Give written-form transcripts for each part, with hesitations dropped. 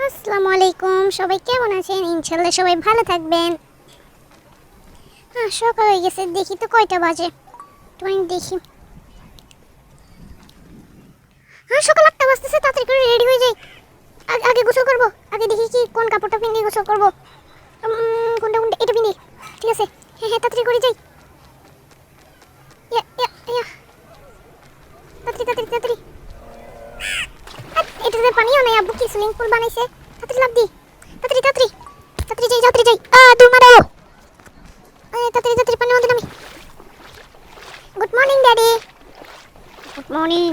আসসালামু আলাইকুম, সবাই কেমন আছেন? ইনশাআল্লাহ সবাই ভালো থাকবেন। সকাল হয়ে গেছে, দেখি তো কয়টা বাজে। তুমি দেখি, সকাল 8টা বাজতেছে। তাড়াতাড়ি করে রেডি হয়ে যাই, আগে গোসল করব। আগে দেখি কি কোন কাপড়টা পিন্ধে গোসল করব। কোনটা কোনটা, এটা পিন্ধি। ঠিক আছে, হ্যাঁ হ্যাঁ, তাড়াতাড়ি করে যাই। ইয়া ইয়া ইয়া, তাড়াতাড়ি তাড়াতাড়ি তাড়াতাড়ি। এটাতে পানিও নাই, আব্বু কি সুইমিং পুল বানাইছে। তাড়াতাড়ি লাফ দি, তাড়াতাড়ি তাড়াতাড়ি তাড়াতাড়ি যাই, তাড়াতাড়ি যাই। দূর মারো, তাড়াতাড়ি তাড়াতাড়ি পানির মধ্যে নামি। Good morning daddy. Good morning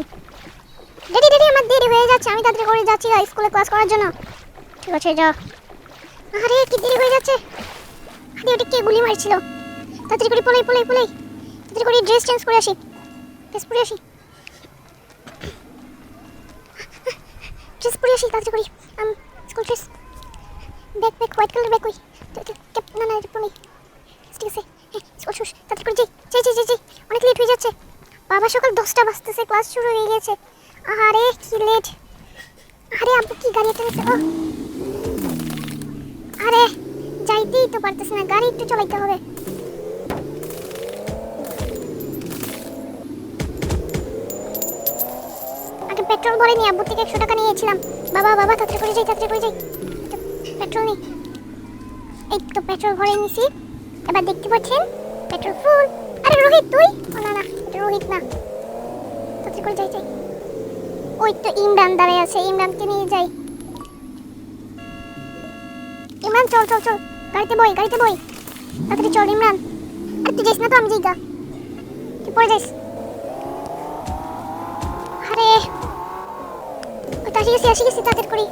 daddy. Daddy আমার দেরি হয়ে যাচ্ছে, আমি তাড়াতাড়ি করে যাচ্ছি স্কুলে ক্লাস করার জন্য। ঠিক আছে যা। আরে কি দেরি হয়ে যাচ্ছে। আরে ওটা কে গুলি মারছিল? তাড়াতাড়ি করে পলাই পলাই পলাই, তাড়াতাড়ি করে ড্রেস চেঞ্জ করে আসি, ড্রেস পরে আসি, ড্রেস পরে আসি তাড়াতাড়ি করে। School dress, bag bag white colour bag. ওই না না, এটা পরে ঠিক আছে। স্কুল শুস, তাড়াতাড়ি করে যাই যাই যাই যাই যাই, অনেক লেট হয়ে যাচ্ছে। বাবা সকাল 10টা বাজতেছে, ক্লাস শুরু হয়ে গেছে। আরে কি লেট। আরে আব্বু কি গাড়ি টানছে। আরে যাইতেই তো পারতেছ না, গাড়ি একটু চালাইতে হবে। আগে পেট্রোল ভরে নি, আব্বু থেকে 100 টাকা নিয়েছিলাম। বাবা বাবা তাড়াতাড়ি করে যাই, তাড়াতাড়ি করে যাই। পেট্রোল নেই, এই তো পেট্রোল ভরে নিছি। এবার দেখতে পাচ্ছেন পেট্রোল ফুল। আরে রোহিত তুই? না না, এটা রোহিত না। তাড়াতাড়ি করে যাই যাই। ওই তো ইমরান দাঁড়ায় আছে, ইমরানকে নিয়ে যাই। ইমরান চল চল চল, গাড়িতে বই গাড়িতে বই, তাড়াতাড়ি চল ইমরান। আরে তুই যাইস না তো, আমি যাই গা, তুই পরে যাইস। আরে ওই তো আসি গেছি তাড়াতাড়ি করি।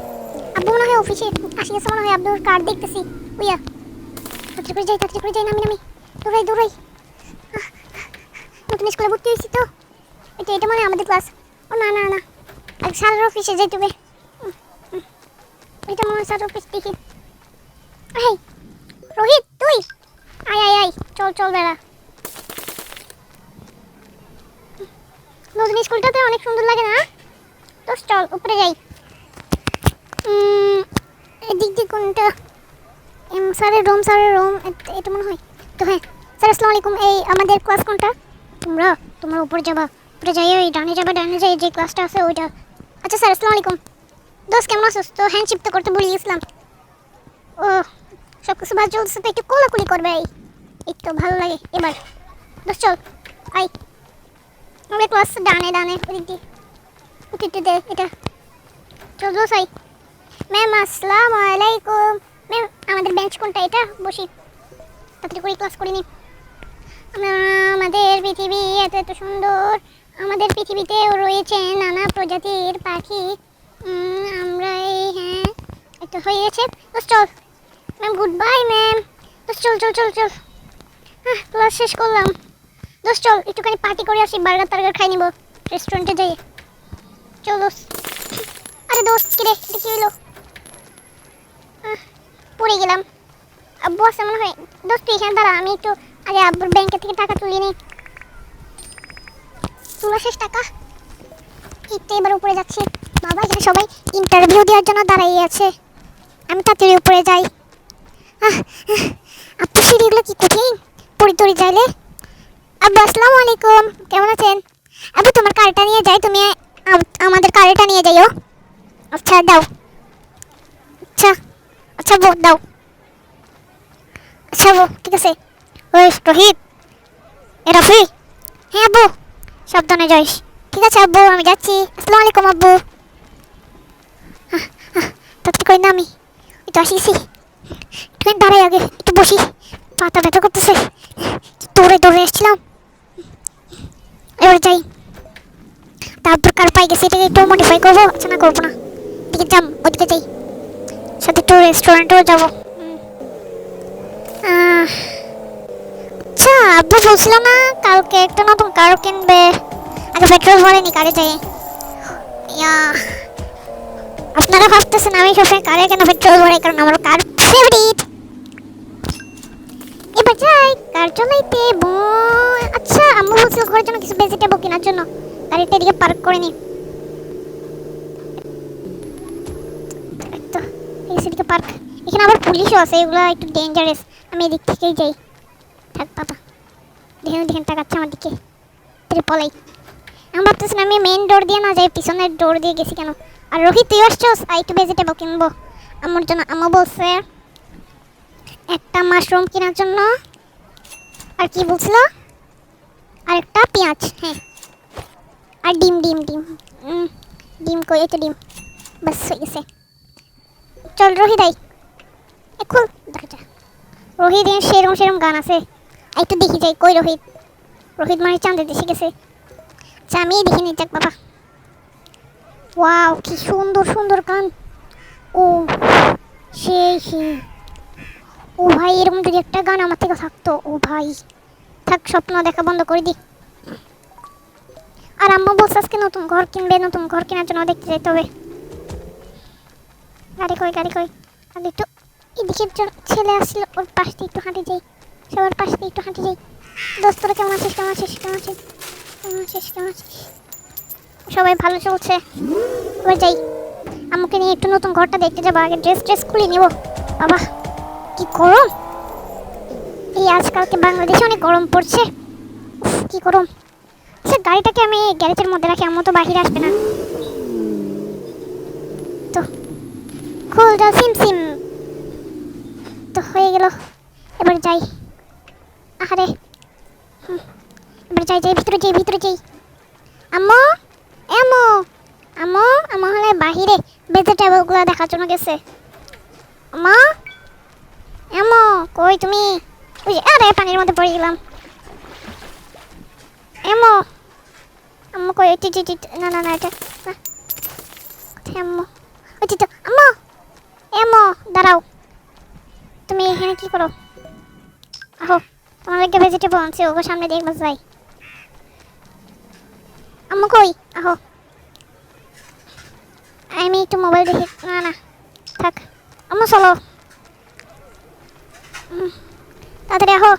আব্বু মনে হয় অফিসে আসি গেছে, মনে হয় আব্বুর কার্ড দেখতেছি। উইয়া তাড়াতাড়ি করে যাই, নামি নামি, দৌড়াই দৌড়াই। নতুন স্কুলে ভর্তি হয়েছি তো, এটা মানে আমাদের ক্লাস। ও না না না, আর স্যারের অফিসে যাইতে হবে। এটা মনে হয় স্যারের অফিস। দেখি, এই রোহিত তুই? আয় আয় আয়, চল চল বেড়া। নতুন স্কুলটাতে অনেক সুন্দর লাগে না? তো চল উপরে যাই। এদিক দিয়ে কোনটা? স্যারের রুম, এটা মনে হয় তো। হ্যাঁ স্যার, আসসালামু আলাইকুম। এই আমাদের ক্লাস কোনটা? তোমরা উপরে যাবা, উপরে যাই, ওই ডানে যাবা, ডানে যাই, যে ক্লাসটা আছে ওইটা। আচ্ছা স্যার, আসসালামু আলাইকুম। দোস্ত কেমন আছিস? তো হ্যান্ডশিপ তো করতে ভুলে গেছিলাম। ও সব কিছু ভালো চলছে তো, একটু কোলাকুলি করবে। এই তো ভালো লাগে। এবার দোস্ত চল আই, আমাদের ক্লাস ডানে ডানে ওদিক দিয়ে। ওকে দে এটা, চল দোস্ত আই। ম্যাম আসসালামু আলাইকুম। ম্যাম আমাদের বেঞ্চ কোনটা? এটা বসি, তাড়াতাড়ি করে ক্লাস করিনি। আমাদের পৃথিবী এত এত সুন্দর, আমাদের পৃথিবীতেও রয়েছে নানা প্রজাতির পাখি। আমরা এই হ্যাঁ এটা হয়ে গেছে। দোস্ত চল। Ma'am good bye ma'am. দোস্ত চল চল চল চল, ক্লাস শেষ করলাম। দোস্ত চল একটুখানি পার্টি করে আসি, বার্গার টার্গার খাই নিব রেস্টুরেন্টে যাই। চল দোস্ত। আরে দোস্ত কিরে, এটা কি হইলো? পড়ে গেলাম। আব্বু আছে মনে হয়। দোস্ত তুই এখানে দাঁড়া, আমি একটু আগে আব্বুর ব্যাংকে থেকে টাকা তুলে নিই। তোলা শেষ টাকা। একটু এবার উপরে যাচ্ছি। বাবা এখানে সবাই ইন্টারভিউ দেওয়ার জন্য দাঁড়িয়ে আছে, আমি তাড়াতাড়ি উপরে যাই। আব্বু সিঁড়িগুলো কি কঠিন, পড়ি তড়ি যাইলে। আব্বু আসসালামু আলাইকুম, কেমন আছেন? আব্বু তোমার কারটা নিয়ে যাই, তুমি আমাদের কারটা নিয়ে যাইও। আচ্ছা দাও। আচ্ছা আচ্ছা বউ দাও। আচ্ছা বউ ঠিক আছে। ওই রোহিত, এ রফি। হ্যাঁ আব্বু, সাবধানে যাইস। ঠিক আছে আব্বু, আমি যাচ্ছি। আসসালামু আলাইকুম আব্বু। তাড়াতাড়ি করে নামি, একটু আসিছি। একটু দাঁড়াই, আগে একটু বসি, পাতা ব্যথা করতেছে, দৌড়ে দৌড়ে এসেছিলাম। এবার যাই। তারপর কার পাই গেছি, এটাকে একটু মডিফাই করবো। আচ্ছা না করবো না, এদিকে যাম, ওদিকে যাই, সাথে একটু রেস্টুরেন্টেও যাবো। আচ্ছা আব্বু বলছিল না কালকে একটা নতুন কার কিনবে? আগে পেট্রোল ভরেনি, কারে যাই। ইয়া আপনারা ভাবতেছেন আমি সবসময় কারে কেন পেট্রোল ভরাই, কারণ আমার কার ফেভারিট। এবার যাই কার চালাইতে। আচ্ছা আম্মু বলছিল ঘরের জন্য কিছু ভেজিটেবল কেনার জন্য, গাড়িটা এদিকে পার্ক করে নি। পার্ক। এখানে আবার পুলিশও আছে, এগুলো একটু ডেঞ্জারাস। আমি এদিক থেকেই যাই। থাক বাবা, দেখেন দেখেন তাকাচ্ছে আমার দিকে, পলাই। আমি ভাবতেছি আমি মেইন ডোর দিয়ে না যাই, পিছনের ডোর দিয়ে গেছি কেন। আর রোহিত তুই আসছস, একটু ভেজিটেবল কিনবো আমার জন্য। আম্মু বলছে একটা মাশরুম কেনার জন্য, আর কি বলছিল, আর একটা পেঁয়াজ। হ্যাঁ, আর ডিম ডিম ডিম ডিম কই, এই তো ডিম, বাস হয়ে গেছে। চল রোহিত আই, খুল দেখা যা। রোহিত সেরম সেরম গান আছে, একটু দেখি যাই কই রোহিত। রোহিত মানে চাঁদের দেশে গেছে। আচ্ছা আমি দেখিনি, যাক বাবা। ওয়াও কি সুন্দর সুন্দর গান। ও সেই সেই, ও ভাই এরকম যদি একটা গান আমার থেকে থাকতো, ও ভাই। থাক স্বপ্ন দেখা বন্ধ করে দি। আর আম্মা বলছে আজকে নতুন ঘর কিনবে, নতুন ঘর কেনার জন্য দেখতে যেতে হবে। গাড়ি কই গাড়ি কই, আর একটু এদিকে ছেলে আসছিল, ওর পাশ দিয়ে একটু হাঁটে যাই, সবার পাশ দিয়ে একটু হাঁটে যাই। দোস্ত তোরা কেমন আছিস, কেমন আছিস, কেমন আছিস, কেমন আছিস, কেমন আছিস? সবাই ভালো চলছে। এবার যাই, আমাকে নিয়ে একটু নতুন ঘরটা দেখতে যাবো। আগে ড্রেস খুলে নিব। বাবা কি গরম, এই আজকালকে বাংলাদেশে অনেক গরম পড়ছে। কি গরম। আচ্ছা গাড়িটাকে আমি গ্যারেজের মধ্যে রাখি, আম্মু তো বাহিরে আসবে না তো। খুল যা সিম সিম, তো হয়ে গেল। এবার যাই। আরে এবার যাই যাই, ভিতরে যাই ভিতরে যাই। আম্মু আম্মু আম্মু, আম্মু হলে বাহিরে ভেজিটেবলগুলো দেখার জন্য গেছে। আম্মা আম্মু কই তুমি? ওই আরে পানির মধ্যে পড়ে গেলাম। আম্মু আম্মু কই? না না না, এটা না। কোথায় আম্মু? ওই তো আম্মু। আম্মু দাঁড়াও, তুমি এখানে কি করো? আহো, তোমার লাগে ভেজিটেবল আনছি, ওকে সামনে দিয়ে একবার যাই। আম্মু কই? আহো, আমি একটু মোবাইল দেখি। না না থাক, আম্মু চলো তাড়াতাড়ি আহো।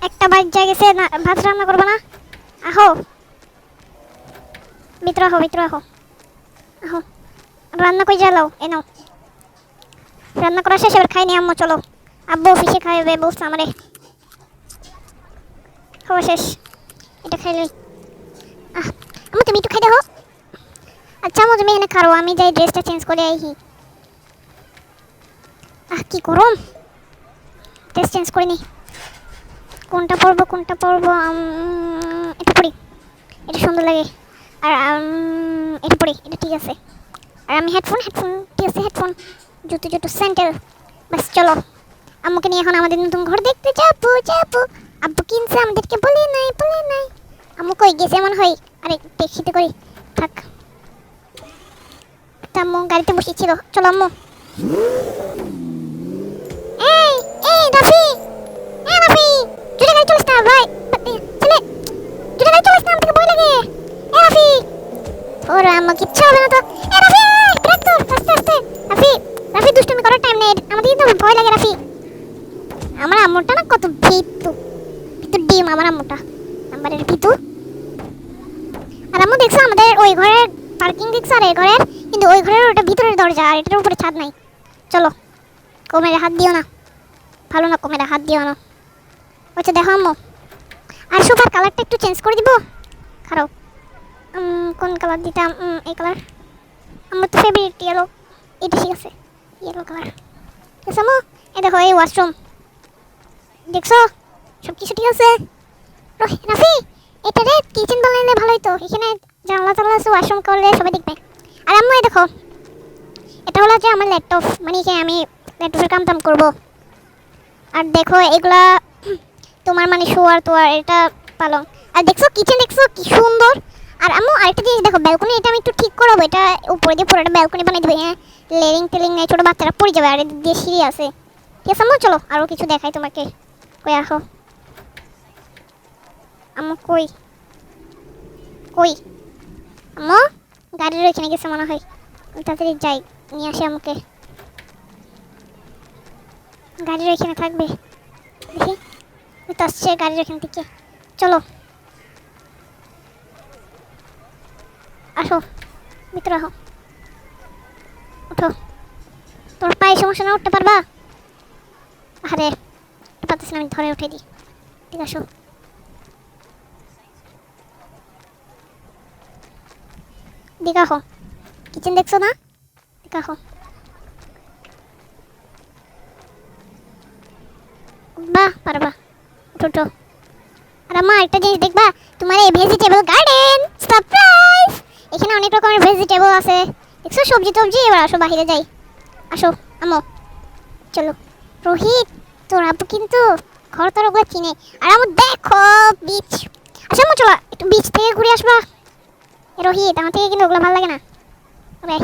একটা বাইক যাই গেছে না, ভাত রান্না করবো না। আহো ভিতরে আহো, ভিতরে আহো। আহো রান্না কই জ্বালাও, এ নাও। রান্না করা শেষ, এবার খাই নি আম্মু, চলো। আব্বু অফিসে খাইবে বলছে আমারে। খাওয়া শেষ, এটা খাইলে। আম্মু তুমি একটু খাই দেখো। আচ্ছা আম্মু তুমি এখানে খাও, আমি যাই ড্রেসটা চেঞ্জ করে আইহি। কি গরম, ড্রেস চেঞ্জ করে নি। কোনটা পরবো কোনটা পরবো? এটা পরি, এটা সুন্দর লাগে। আর এটা পরি, এটা ঠিক আছে। আর আমি হেডফোন ঠিক আছে, হেডফোন, জুতো জুতো, স্যান্ডেল। বাস চলো, আম্মুকে নিয়ে এখন আমাদের নতুন ঘর দেখতে যাবো যাবো। আব্বু কিনছে, আমাদেরকে বলে নাই বলে নাই। আম্মু কই গেছে এমন হয়? আরে দেখিতে করি, থাক। আম্মু গাড়িতে বসেছিল, চলো আম্মু। এই এই রাফি, এই রাফি, জুড়ে গাড়ি চলিস না ভাই, ছেলে জুড়ে গাড়ি চলিস না, আমাকে ভয় লাগে। এই রাফি, ওর আম্মু কিচ্ছু হবে না তো। এই রাফি ব্রেক তো, আস্তে আস্তে। রাফি রাফি দুষ্টুমি করার টাইম নেই, আমাদের কিন্তু ভয় লাগে রাফি। আমার আম্মুটা না কত ভীতু, ভীতু ডিম আমার আম্মুটা, নাম্বারের ভীতু। আর আম্মু দেখছো আমাদের ওই ঘরের পার্কিং দেখছো, আর এই ঘরের, কিন্তু ওই ঘরের ওটা ভিতরের দরজা, আর এটার উপরে ছাদ নাই। চলো, কোমরে হাত দিও না, ভালো না, কোমরে হাত দিও না। আচ্ছা দেখো আম্মু, আর সোফার কালারটা একটু চেঞ্জ করে দিব। খারাপ, কোন কালার দিতাম? এই কালার আমার তো ফেভারিট, ইয়েলো। এটা ঠিক আছে, ইয়েলো কালার। ঠিক আছে আম্মু, এই দেখো এই ওয়াশরুম, দেখছো সব কিছু ঠিক আছে। রাফি এটা রে কিচেন বানালে ভালোই তো, এখানে জানলা জানলা আছে, ওয়াশরুম করলে সবাই দেখবে। আর আম্মু এই দেখো, এটা হলো যে আমার ল্যাপটপ, মানে কি আমি ল্যাপটপের কাম টাম করবো। আর দেখো এগুলা তোমার মানে শোয়ার তোয়ার, এটা পালং। আর দেখছো কিচেন, দেখছো কি সুন্দর। আর আম্মু আরেকটা জিনিস দেখো, ব্যালকনি, এটা আমি একটু ঠিক করাবো, এটা উপরে দিয়ে পুরোটা ব্যালকনি বানিয়ে দেবে। হ্যাঁ, লেরিং টেলিং নেই, ছোটো বাচ্চারা পড়ে যাবে। আর এদিক দিয়ে সিঁড়ি আছে। ঠিক আছে আম্মু, চলো আরও কিছু দেখাই তোমাকে। কই আসো আম্মু, কই কই আম্মু? গাড়ির ওইখানে গেছে মনে হয়, তাড়াতাড়ি যাই নিয়ে আসি আম্মুকে। গাড়ির ওইখানে থাকবে, দেখি ওই তো আসছে গাড়ির ওইখান থেকে। চলো আসো, ভিতরে আহো। উঠো। তোর পায়ে সমস্যা না, উঠতে পারবা? আরে পারতেছি না, আমি ধরে উঠে দিই। ঠিক আছে, দেখাও। কিচেন দেখছো না? দেখাও। বাহ, পারবা। উঠো উঠো। আর আম্মা একটা জিনিস দেখবা, তোমার এই ভেজিটেবল গার্ডেন সারপ্রাইজ। এখানে অনেক রকমের ভেজিটেবল আছে, দেখছো? সবজি টবজি। এবার আসো, বাইরে যাই। আসো আম্মু, চলো। রোহিত, তোর আব্বু কিন্তু ঘর তোর ওগুলো চিনে। আর আম্মু দেখো বিচ। আচ্ছা আম্মু, চলো একটু বিচ থেকে ঘুরে আসবা। রোহিত, আমার থেকে কিন্তু ওগুলো ভালো লাগে না। আরে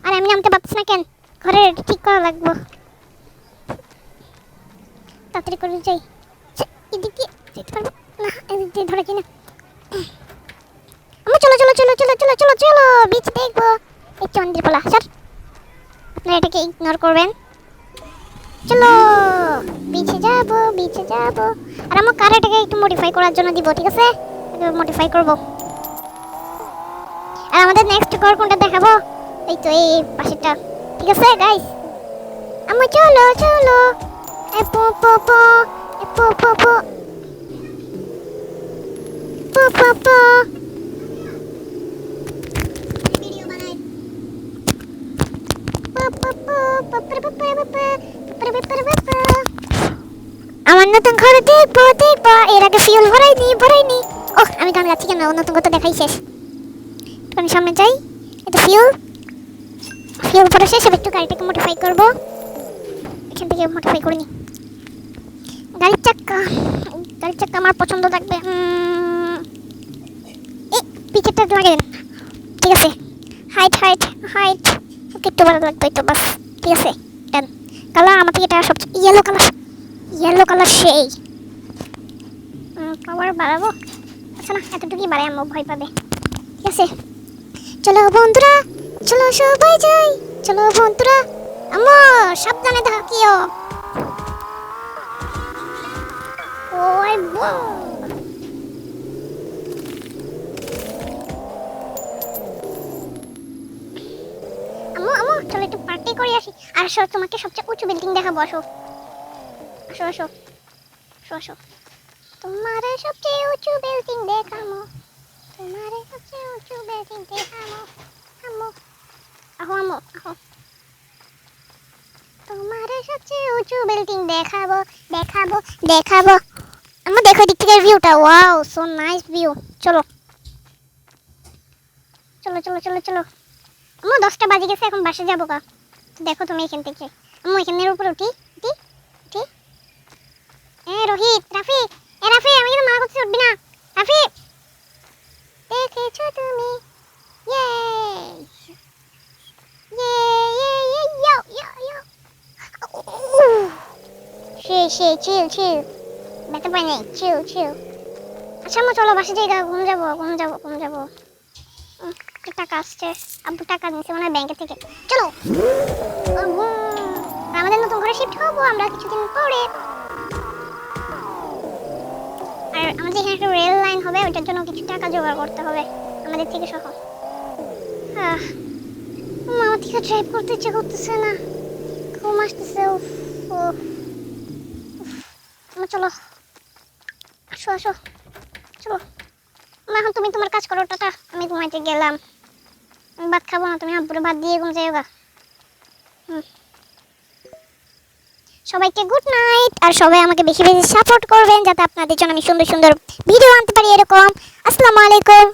আর আমি নামতে পারছি না কেন? ঘরে ঠিক করা লাগবে, তাড়াতাড়ি করে যাই। এদিকে যেতে পারবো না, এদিক দিয়ে ধরে কিনা। আমরা চলো চলো চলো চলো চলো চলো চলো বিচ দেখবো। এই চন্দ্রী পোলা স্যার, আপনারা এটাকে ইগনোর করবেন। চলো বিচে যাবো, বিচে যাবো। আর আমার কার এটাকে একটু মডিফাই করার জন্য দিব, ঠিক আছে? মডিফাই করবো। আর আমাদের নেক্সট ঘর কোনটা দেখাবো? এই তো এই পাশেরটা, ঠিক আছে গাইস? আমরা চলো চলো। এপো পো পো, এপো পো পো, পো পো পো। ভিডিও বানাই। পো পো পো, পপরে পপরে পপরে, পপরে পপরে পপরে। আমার নতুন ঘরে দেখবো দেখবো। এর আগে ফিউল ভরাইনি। ওহ, আমি গান গাচ্ছি কেন? নতুন কথা দেখাই শেষ। একটু সামনে যাই। এটা ফিউল ভরা শেষ। এবার একটু গাড়িটাকে মডিফাই করবো। এখান থেকে মডিফাই করে নি। গাড়ির চাক্কা আমার পছন্দ লাগবে। এই পিকেটটা লাগে দেন, ঠিক আছে? হাইট ওকে, একটু ভালো লাগবে তো, বাস। ঠিক আছে, ডান। কালার আমার থেকে এটা সবচেয়ে ইয়েলো কালার সেই। পাওয়ার বাড়াবো। আচ্ছা না, এতটুকুই বাড়াই, আম্মু ভয় পাবে। ঠিক আছে, চলো বন্ধুরা, চলো সবাই যাই। চলো বন্ধুরা, আম্মু সাবধানে থাকিও। ওই আম্মু চলো একটু পার্টি করে আসি। আর আসো, তোমাকে সবচেয়ে উঁচু বিল্ডিং দেখাবো। আসো আসো আসো আসো। তোমারে সবচেয়ে উঁচু বিল্ডিং দেখাবো, তোমারে সবচেয়ে উঁচু বিল্ডিং দেখাবো। আম্মু আম্মু তোমারে সবচেয়ে উঁচু বিল্ডিং দেখাবো। আম্মু দেখো দিক থেকে ভিউটা, ওয়াও সো নাইস ভিউ। চলো চলো চলো চলো চলো। আম্মু 10টা বাজে গেছে, এখন বাসে যাবো গা। দেখো তুমি এখান থেকে। আম্মু এখানের উপরে উঠি। রোহিত, রাফি, আমি কিন্তু মানা করছি উঠবি না। রাফি, দেখেছো তুমি? চিল ব্যথা পাই নাই, চিল। আচ্ছা আম্মু চলো বাসে যাই, ঘুম যাবো। টাকা আসছে, আব্বু টাকা দিয়েছে মনে হয় ব্যাংকের থেকে। চলো। আমাদের নতুন ঘরে শিফট হবো আমরা কিছুদিন পরে। আর আমাদের এখানে একটা রেল লাইন হবে, ওটার জন্য কিছু টাকা জোগাড় করতে হবে আমাদের থেকে সহ। আমার থেকে ড্রাইভ করতে ইচ্ছে করতেছে না, ঘুম আসতেছে। চলো আসো চলো। এখন তুমি তোমার কাজ করো, টাটা। আমি ঘুমাইতে গেলাম। আমি ভাত খাবো না, তুমি আব্বুরে ভাত দিয়ে ঘুম যাইও গা। সবাইকে গুড নাইট। আর সবাই আমাকে বেশি সাপোর্ট করবেন, যাতে আপনাদের জন্য আমি সুন্দর ভিডিও আনতে পারি এরকম। আসসালামু আলাইকুম।